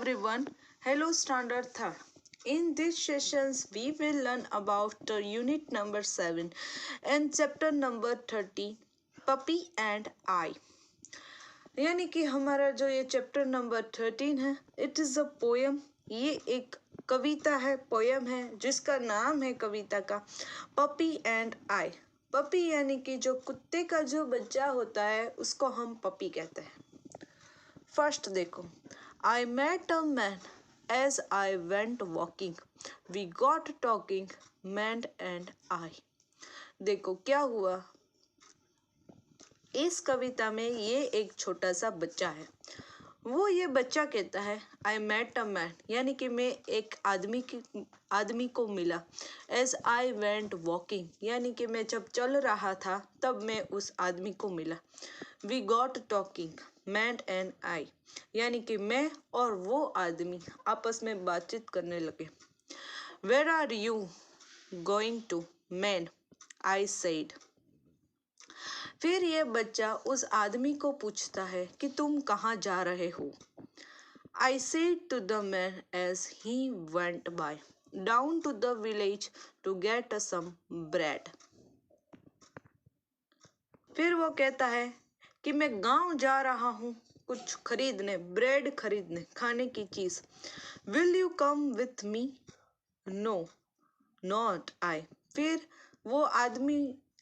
everyone. Hello, Standard Third. In these sessions, we will learn about unit number 7 and chapter number 30, Puppy and I. यानी कि हमारा जो ये chapter number 13 है, it is a poem. ये एक कविता है, पोयम है, जिसका नाम है कविता का पपी एंड आई. पपी यानी कि जो कुत्ते का जो बच्चा होता है उसको हम पपी कहते हैं. फर्स्ट देखो, I met a man as I went walking. We got talking, man and I. देखो क्या हुआ. इस कविता में ये एक छोटा सा बच्चा है. वो ये बच्चा कहता है I met a man, यानी कि मैं एक आदमी को मिला. As I went walking, यानी कि मैं जब चल रहा था तब मैं उस आदमी को मिला. We got talking, man and I, यानी कि मैं और वो आदमी आपस में बातचीत करने लगे. Where are you going to, man? I said. फिर ये बच्चा उस आदमी को पूछता है कि तुम कहाँ जा रहे हो. I said to the man as he went by, down to the village to get some bread. फिर वो कहता है कि मैं गांव जा रहा हूँ कुछ खरीदने, ब्रेड खरीदने, खाने की चीज. Will you come with me? No, not I. फिर वो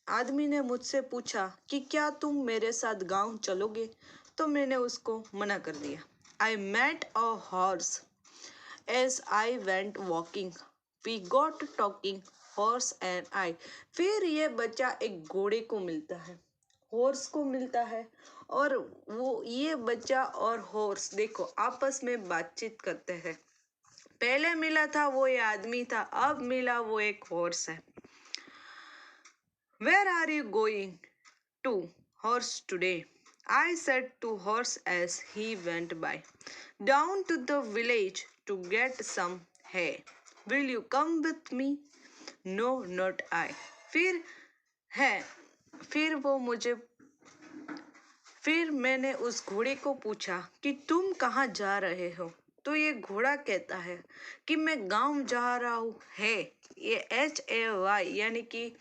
आदमी ने मुझसे पूछा कि क्या तुम मेरे साथ गांव चलोगे, तो मैंने उसको मना कर दिया. I met a horse as I went walking. We got talking, horse and I. फिर ये बच्चा एक घोड़े को मिलता है, हॉर्स को मिलता है, और वो ये बच्चा और हॉर्स देखो आपस में बातचीत करते हैं. पहले मिला था वो ये आदमी था, अब मिला वो एक हॉर्स है. Where are you going to, horse, today? I said to horse as he went by, down to the village to get some hay. Will you come with me? No, not I. फिर मैंने उस घोड़े को पूछा कि तुम कहाँ जा रहे हो, तो ये घोड़ा कहता है कि मैं गांव जा रहा हूँ. है ये HAY, यानी कि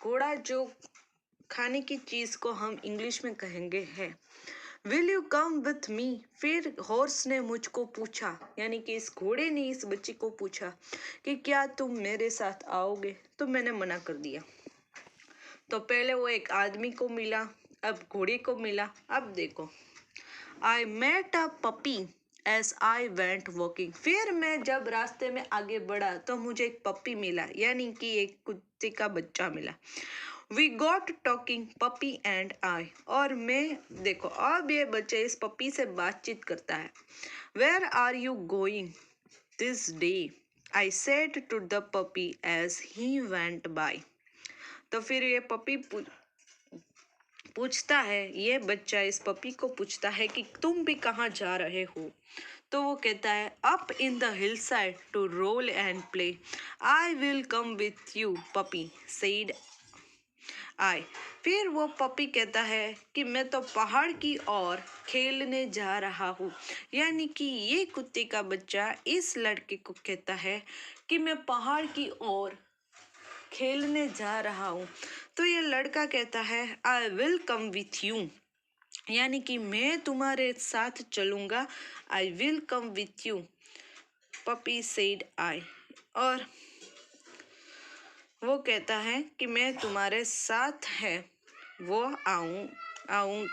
घोड़ा जो खाने की चीज को हम इंग्लिश में कहेंगे है. Will you come with me? फिर हॉर्स ने मुझको पूछा, यानी कि इस घोड़े ने इस बच्चे को पूछा कि क्या तुम मेरे साथ आओगे, तो मैंने मना कर दिया. तो पहले वो एक आदमी को मिला, अब घोड़े को मिला. अब देखो, I met a puppy as I went walking. फिर मैं जब रास्ते में आगे बढ़ा तो मुझे एक पप्पी मिला, यानी कि एक कुत्ते का बच्चा मिला. We got talking, puppy and I. और मैं देखो अब ये बच्चे इस पप्पी से बातचीत करता है. Where are you going this day? I said to the puppy as he went by. तो फिर ये पप्पी पूछता है, ये बच्चा इस पप्पी को पूछता है कि तुम भी कहाँ जा रहे हो, तो वो कहता है up in the hill side to roll and play. I will come with you puppy, said I. फिर वो पपी कहता है कि मैं तो पहाड़ की ओर खेलने जा रहा हूँ, यानी कि ये कुत्ते का बच्चा इस लड़के को कहता है कि मैं पहाड़ की ओर खेलने जा रहा हूँ. तो ये लड़का कहता है आई विल कम विथ यू, यानी कि मैं तुम्हारे साथ चलूँगा. आई will come with you puppy, said आई. और वो कहता है कि मैं तुम्हारे साथ है वो आऊँ.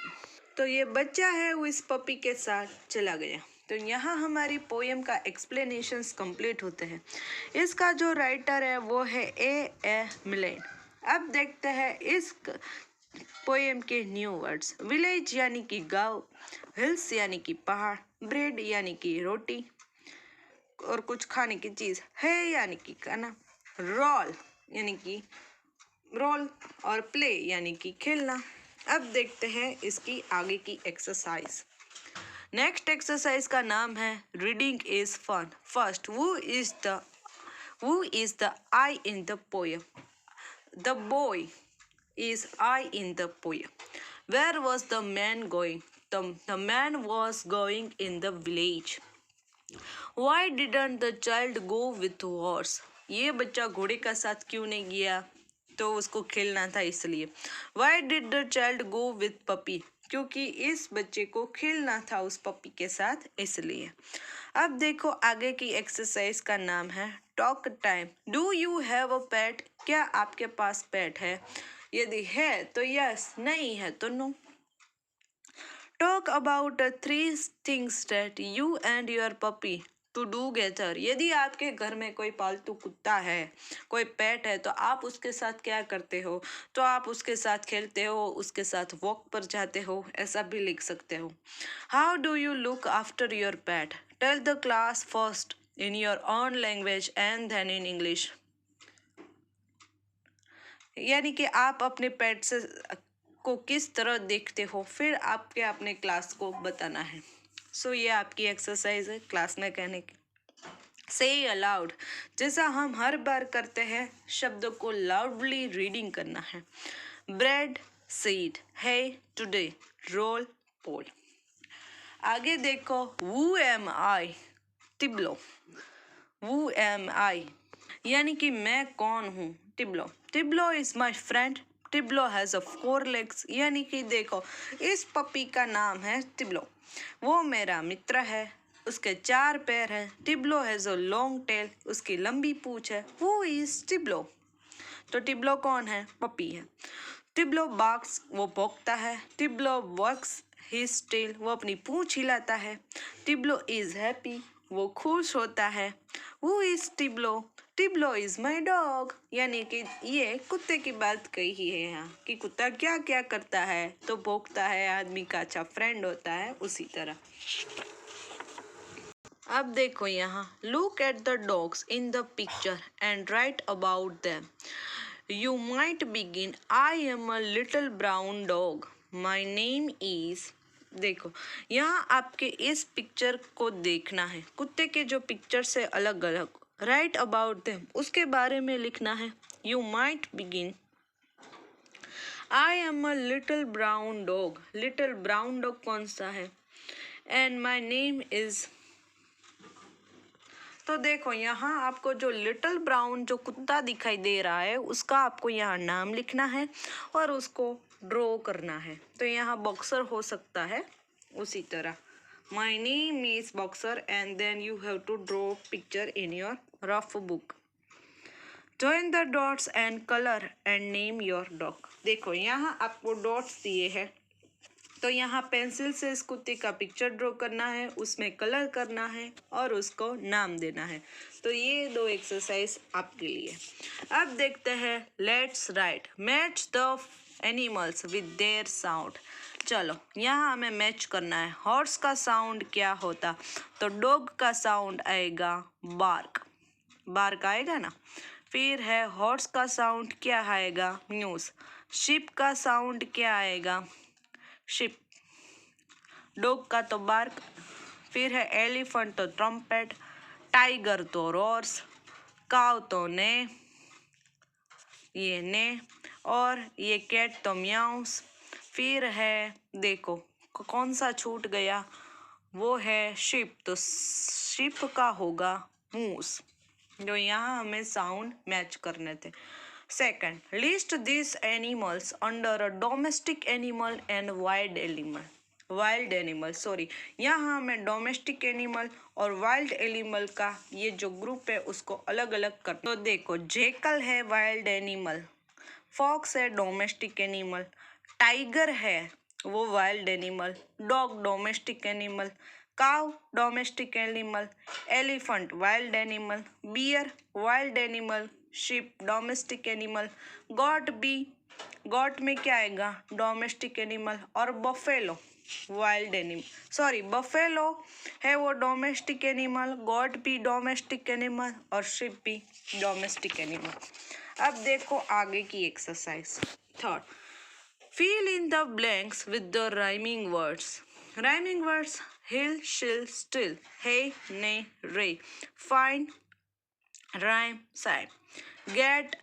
तो ये बच्चा है वो इस पपी के साथ चला गया. तो यहाँ हमारी पोएम का एक्सप्लेनेशंस कंप्लीट होते हैं. इसका जो राइटर है वो है A. मिलेन. अब देखते हैं इस पोएम के न्यू वर्ड्स. विलेज यानी कि गांव, हिल्स यानी कि पहाड़, ब्रेड यानी कि रोटी और कुछ खाने की चीज, है यानी कि खाना, रोल यानी कि रोल, और प्ले यानी कि खेलना. अब देखते हैं इसकी आगे की एक्सरसाइज. नेक्स्ट एक्सरसाइज का नाम है reading is fun. First, who is the I in the poem? The boy is I in the poem. Where was the man going? The man was going in the village. Why didn't the child go with horse? ये बच्चा घोड़े का साथ क्यों नहीं गया? तो उसको खेलना था इसलिए. Why did the child go with puppy? क्योंकि इस बच्चे को खेलना था उस पपी के साथ इसलिए. अब देखो आगे की एक्सरसाइज का नाम है talk time. Do you have a pet? क्या आपके पास पेट है? यदि है तो यस, नहीं है तो no. Talk about three things that you and your puppy to do together. यदि आपके घर में कोई पालतू कुत्ता है, कोई पेट है, तो आप उसके साथ क्या करते हो? तो आप उसके साथ खेलते हो, उसके साथ वॉक पर जाते हो, ऐसा भी लिख सकते हो. How do you look after your pet? Tell the class first in your own language and then in English. यानी कि आप अपने पेट से को किस तरह देखते हो, फिर आपके अपने क्लास को बताना है. सो ये आपकी एक्सरसाइज है क्लास में कहने की. से अलाउड, जैसा हम हर बार करते हैं, शब्दों को लाउडली रीडिंग करना है. ब्रेड, सीड, है, टुडे, रोल, पोल. आगे देखो. वू एम आई? टिब्लो. वू एम आई यानी कि मैं कौन हूँ? Tiblo. Tiblo is my friend. Tiblo has a 4 legs. यानी कि देखो इस पपी का नाम है टिब्लो. वो मेरा मित्र है. उसके 4 पैर हैं. टिब्लो हैज अ लॉन्ग टेल. उसकी लंबी पूंछ है. वो इज टिब्लो. तो टिब्लो कौन है? पपी है. टिब्लो बार्क्स, वो भौंकता है. टिब्लो वर्क्स हिज टेल, वो अपनी पूंछ हिलाता है. टिब्लो इज हैप्पी, वो खुश होता है. Who is Tiblo? Tiblo is my dog. यानी कि ये कुत्ते की बात कही है यहाँ कि कुत्ता क्या क्या करता है. तो भौंकता है, आदमी का अच्छा फ्रेंड होता है, उसी तरह. अब देखो यहाँ. Look at the dogs in the picture and right about them. You might begin. I am a little brown dog. My name is. देखो यहाँ आपके इस पिक्चर को देखना है. कुत्ते के जो पिक्चर से अलग अलग. Write about them. उसके बारे में लिखना है. You might begin. I am a little brown dog. Little brown dog कौन सा है? And my name is. तो देखो यहाँ आपको जो लिटिल ब्राउन जो कुत्ता दिखाई दे रहा है, उसका आपको यहाँ नाम लिखना है और उसको ड्रॉ करना है. तो यहाँ बॉक्सर हो सकता है उसी तरह. My name is boxer and then you have to draw picture in your rough book. Join the dots and colour and name your dog. देखो यहाँ आपको डॉट्स दिए हैं, तो यहाँ पेंसिल से इस कुत्ते का पिक्चर ड्रॉ करना है, उसमें कलर करना है और उसको नाम देना है. तो ये 2 एक्सरसाइज आपके लिए. अब देखते हैं. Let's write. Match the animals with their sound. चलो यहाँ हमें मैच करना है. हॉर्स का साउंड क्या होता? तो डॉग का साउंड आएगा बार्क. बार्क आएगा ना. फिर है हॉर्स का साउंड क्या आएगा? म्यूज. शिप का साउंड क्या आएगा? शिप. डॉग का तो बार्क. फिर है एलिफेंट तो ट्रम्पेट. टाइगर तो रोर्स. काव तो ने, ये ने. और ये कैट तो म्याऊस. फिर है देखो कौन सा छूट गया? वो है शिप. तो शिप का होगा मूस. जो यहाँ हमें साउंड मैच करने थे. Second, list this animals under a domestic animal and wild animal. Wild animal sorry, यहाँ हमें डोमेस्टिक एनिमल और वाइल्ड एनिमल का ये जो ग्रुप है उसको अलग अलग कर. तो देखो जेकल है वाइल्ड एनिमल. फॉक्स है डोमेस्टिक एनिमल. टाइगर है वो wild animal. Dog domestic animal. Cow domestic animal. Elephant wild animal. Bear wild animal. Sheep domestic animal. Goat B, goat में क्या आएगा? Domestic animal. और buffalo wild animal sorry buffalo है वो domestic animal. Goat भी domestic animal और sheep भी domestic animal. अब देखो आगे की exercise. Third, fill in the blanks with the rhyming words. Rhyming words: hill, shill, still, hey, nay, ray. Find, rhyme, sign. Get,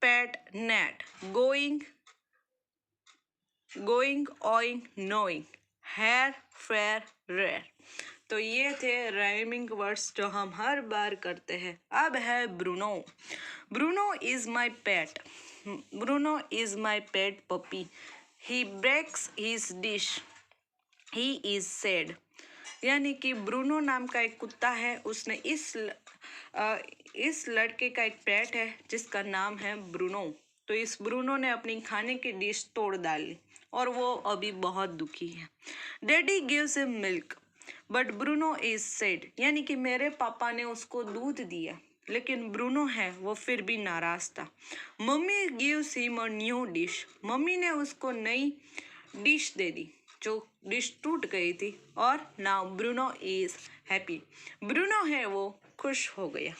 pet, net. Going, going, owing, knowing. Hair, fair, rare. तो ये थे rhyming words जो हम हर बार करते हैं। अब है Bruno. Bruno is my pet. Bruno is my pet puppy. He breaks his dish. He is sad. यानी कि ब्रूनो नाम का एक कुत्ता है, उसने इस लड़के का एक पेट है जिसका नाम है ब्रूनो। तो इस ब्रूनो ने अपनी खाने की डिश तोड़ डाली और वो अभी बहुत दुखी है। Daddy gives him milk but Bruno is sad. यानी कि मेरे पापा ने उसको दूध दिया लेकिन ब्रूनो है वो फिर भी नाराज था। Mummy gives him a new dish. Mummy ने उसको नई डिश दे दी जो डिश टूट गई थी और now Bruno is happy. Bruno है वो खुश हो गया।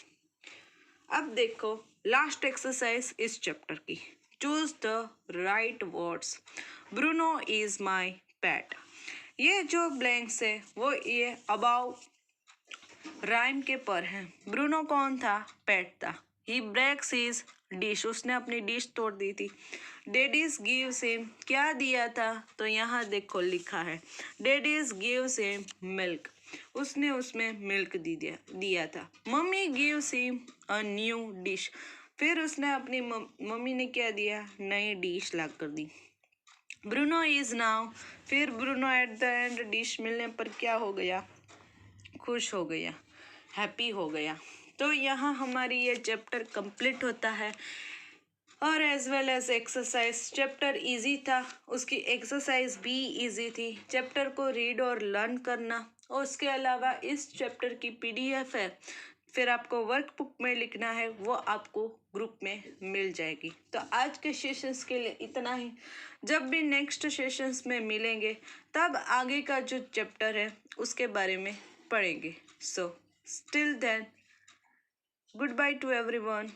अब देखो लास्ट एक्सरसाइज इस चैप्टर की। Choose the right words. Bruno is my pet. ये जो ब्लैंक्स है वो ये अबाउ राइम के पर हैं। ब्रूनो कौन था? पेट था। ही ब्रेक्स हिज डिश। उसने अपनी डिश तोड़ दी थी। Daddies gives him. क्या दिया था? तो यहाँ देखो लिखा है डैडीज गिव्स हिम मिल्क। उसने उसमें मिल्क दिया था। Mummy gives him a new dish. फिर उसने अपनी मम्मी ने क्या दिया? नई डिश ला कर दी। Bruno is now. फिर Bruno ate the end dish मिलने पर क्या हो गया? खुश हो गया, हैप्पी हो गया। तो यहाँ हमारी ये चैप्टर कंप्लीट होता है और as well as exercise. Chapter easy था, उसकी एक्सरसाइज भी इजी थी। चैप्टर को रीड और लर्न करना और उसके अलावा इस चैप्टर की पीडीएफ है, फिर आपको वर्कबुक में लिखना है, वो आपको ग्रुप में मिल जाएगी। तो आज के सेशंस के लिए इतना ही। जब भी नेक्स्ट सेशंस में मिलेंगे तब आगे का जो चैप्टर है उसके बारे में पढ़ेंगे। So still then goodbye to everyone.